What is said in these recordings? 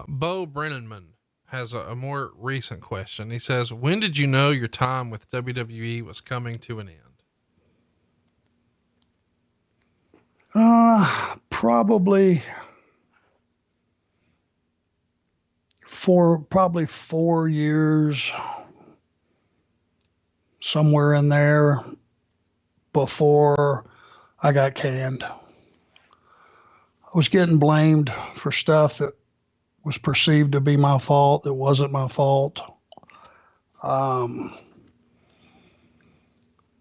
Bo Brennanman has a more recent question. He says, when did you know your time with WWE was coming to an end? Probably probably 4 years, somewhere in there, before I got canned. I was getting blamed for stuff that was perceived to be my fault that wasn't my fault.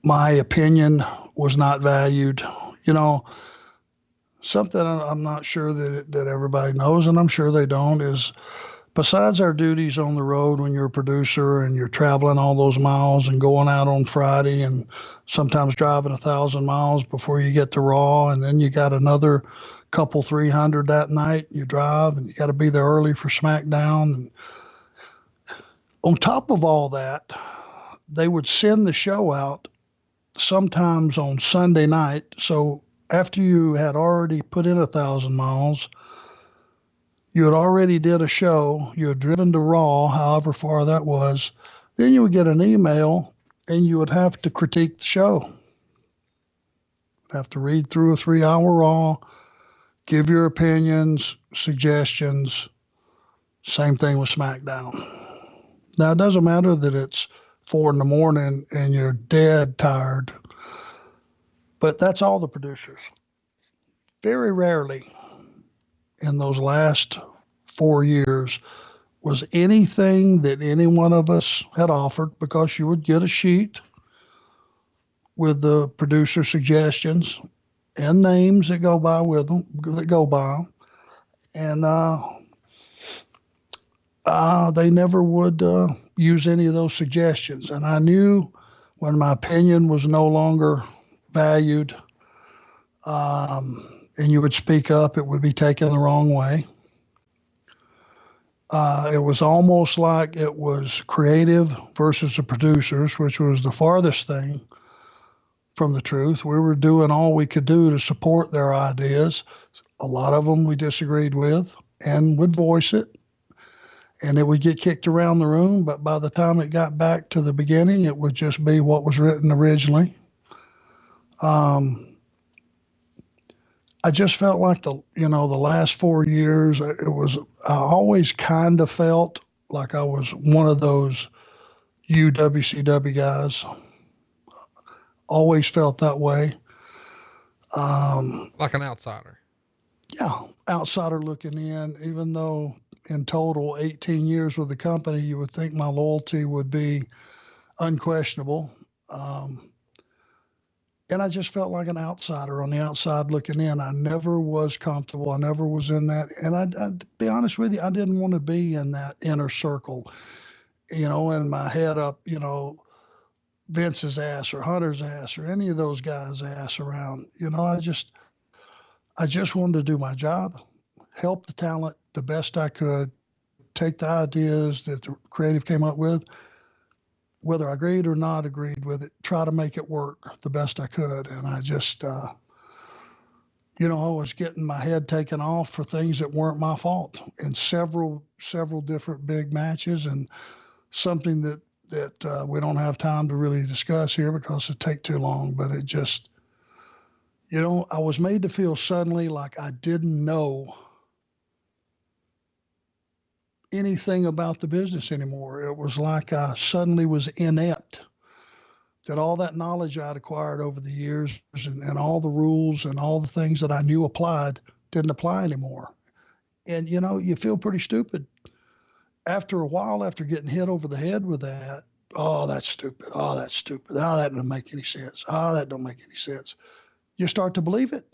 My opinion was not valued. You know, something I'm not sure that everybody knows, and I'm sure they don't, is besides our duties on the road when you're a producer and you're traveling all those miles and going out on Friday and sometimes driving 1,000 miles before you get to Raw, and then you got another couple 300 that night you drive, and you got to be there early for SmackDown. And on top of all that, they would send the show out sometimes on Sunday night. So after you had already put in 1,000 miles, you had already did a show, you had driven to Raw, however far that was, then you would get an email and you would have to critique the show. Have to read through a 3-hour Raw, give your opinions, suggestions. Same thing with SmackDown. Now, it doesn't matter that it's 4 a.m. and you're dead tired, but that's all the producers. Very rarely in those last 4 years was anything that any one of us had offered, because you would get a sheet with the producer suggestions and names that go by with them, and they never would use any of those suggestions. And I knew when my opinion was no longer valued, and you would speak up, it would be taken the wrong way. It was almost like it was creative versus the producers, which was the farthest thing from the truth. We were doing all we could do to support their ideas. A lot of them we disagreed with and would voice it, and it would get kicked around the room. But by the time it got back to the beginning, it would just be what was written originally. I just felt like the last 4 years, I always kind of felt like I was one of those WCW guys. Always felt that way. Like an outsider. Yeah, outsider looking in, even though in total 18 years with the company, you would think my loyalty would be unquestionable. And I just felt like an outsider on the outside looking in. I never was comfortable. I never was in that. And I'd be honest with you, I didn't want to be in that inner circle, in my head up, Vince's ass or Hunter's ass or any of those guys' ass around. I just wanted to do my job, help the talent the best I could, take the ideas that the creative came up with, whether I agreed or not agreed with it, try to make it work the best I could. And I just, I was getting my head taken off for things that weren't my fault in several different big matches, and something that we don't have time to really discuss here because it'd take too long. But it just, I was made to feel suddenly like I didn't know anything about the business anymore. It was like I suddenly was inept, that all that knowledge I'd acquired over the years and all the rules and all the things that I knew applied didn't apply anymore. And, you feel pretty stupid after a while, after getting hit over the head with that. Oh, that's stupid. Oh, that's stupid. Oh, that doesn't make any sense. Oh, that don't make any sense. You start to believe it.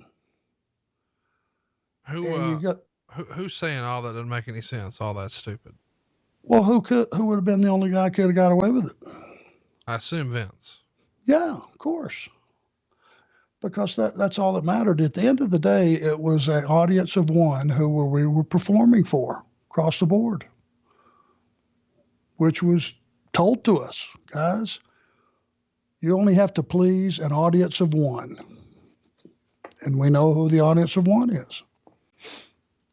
Who's saying all that doesn't make any sense? All that's stupid. Well, who would have been the only guy who could have got away with it? I assume Vince. Yeah, of course. Because that's all that mattered. At the end of the day, it was an audience of one who we were performing for across the board, which was told to us, guys, you only have to please an audience of one. And we know who the audience of one is.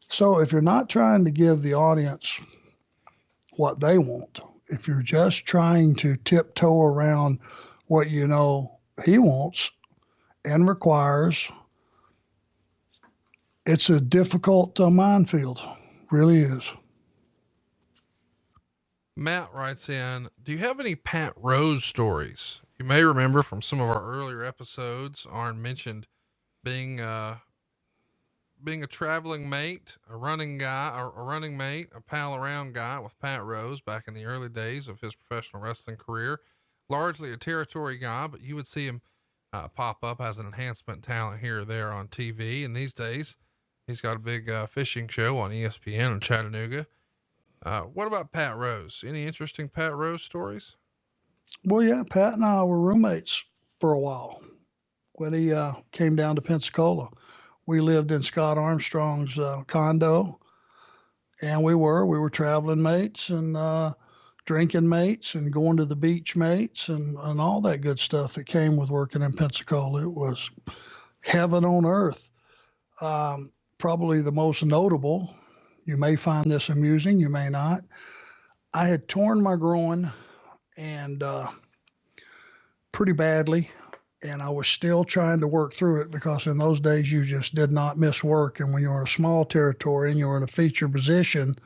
So if you're not trying to give the audience what they want, if you're just trying to tiptoe around what you know he wants and requires, it's a difficult minefield. Really is. Matt writes in, do you have any Pat Rose stories? You may remember from some of our earlier episodes, Arn mentioned being a traveling mate, a running guy, or a running mate, a pal around guy with Pat Rose back in the early days of his professional wrestling career. Largely a territory guy, but you would see him pop up as an enhancement talent here or there on TV. And these days, he's got a big fishing show on ESPN in Chattanooga. What about Pat Rose? Any interesting Pat Rose stories? Well, yeah, Pat and I were roommates for a while when he came down to Pensacola. We lived in Scott Armstrong's condo, and we were traveling mates and drinking mates and going to the beach mates and all that good stuff that came with working in Pensacola. It was heaven on earth. Probably the most notable, you may find this amusing, you may not. I had torn my groin and pretty badly, and I was still trying to work through it because in those days you just did not miss work. And when you were in a small territory and you were in a feature position,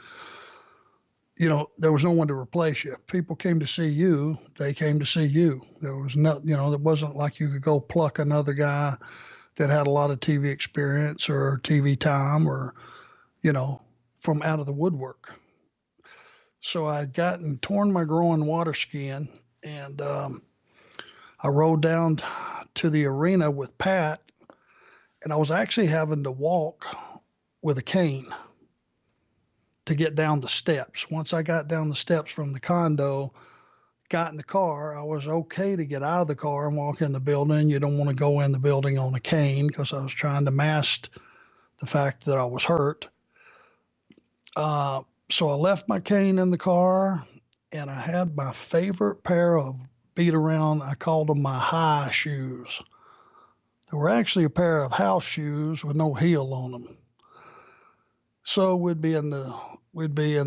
you know, there was no one to replace you. If people came to see you, they came to see you. There was no, you know, it wasn't like you could go pluck another guy that had a lot of TV experience or TV time or, you know, from out of the woodwork. So I had gotten torn my groin water skiing, and I rode down to the arena with Pat, and I was actually having to walk with a cane to get down the steps. Once I got down the steps from the condo, got in the car, I was okay to get out of the car and walk in the building. You don't want to go in the building on a cane because I was trying to mask the fact that I was hurt. So I left my cane in the car, and I had my favorite pair of beat around, I called them my high shoes. They were actually a pair of house shoes with no heel on them. So we'd be in the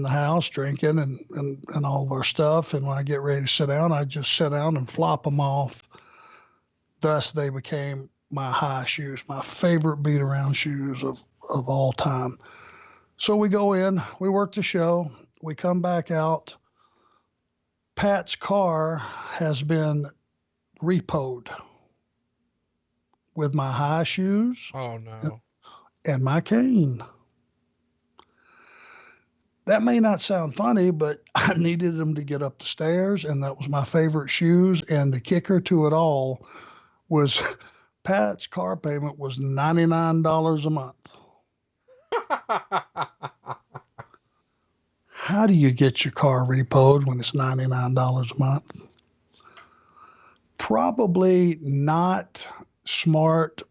house drinking and all of our stuff, and when I get ready to sit down, I just sit down and flop them off. Thus they became my high shoes, my favorite beat around shoes of all time. So we go in, we work the show, we come back out. Pat's car has been repoed with my high shoes. Oh no. And my cane. That may not sound funny, but I needed them to get up the stairs, and that was my favorite shoes. And the kicker to it all was Pat's car payment was $99 a month. How do you get your car repoed when it's $99 a month? Probably not smart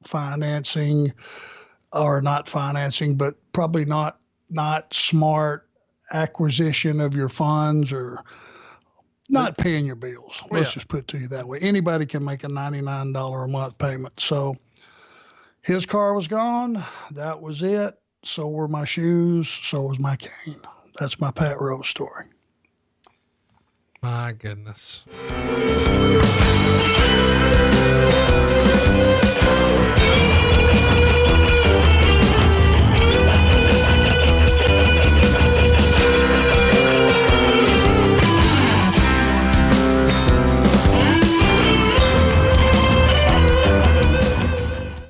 financing, or not financing, but probably not smart acquisition of your funds, or not paying your bills. Let's just put it to you that way. Anybody can make a $99 a month payment. So his car was gone. That was it. So were my shoes. So was my cane. That's my Pat Rose story. My goodness.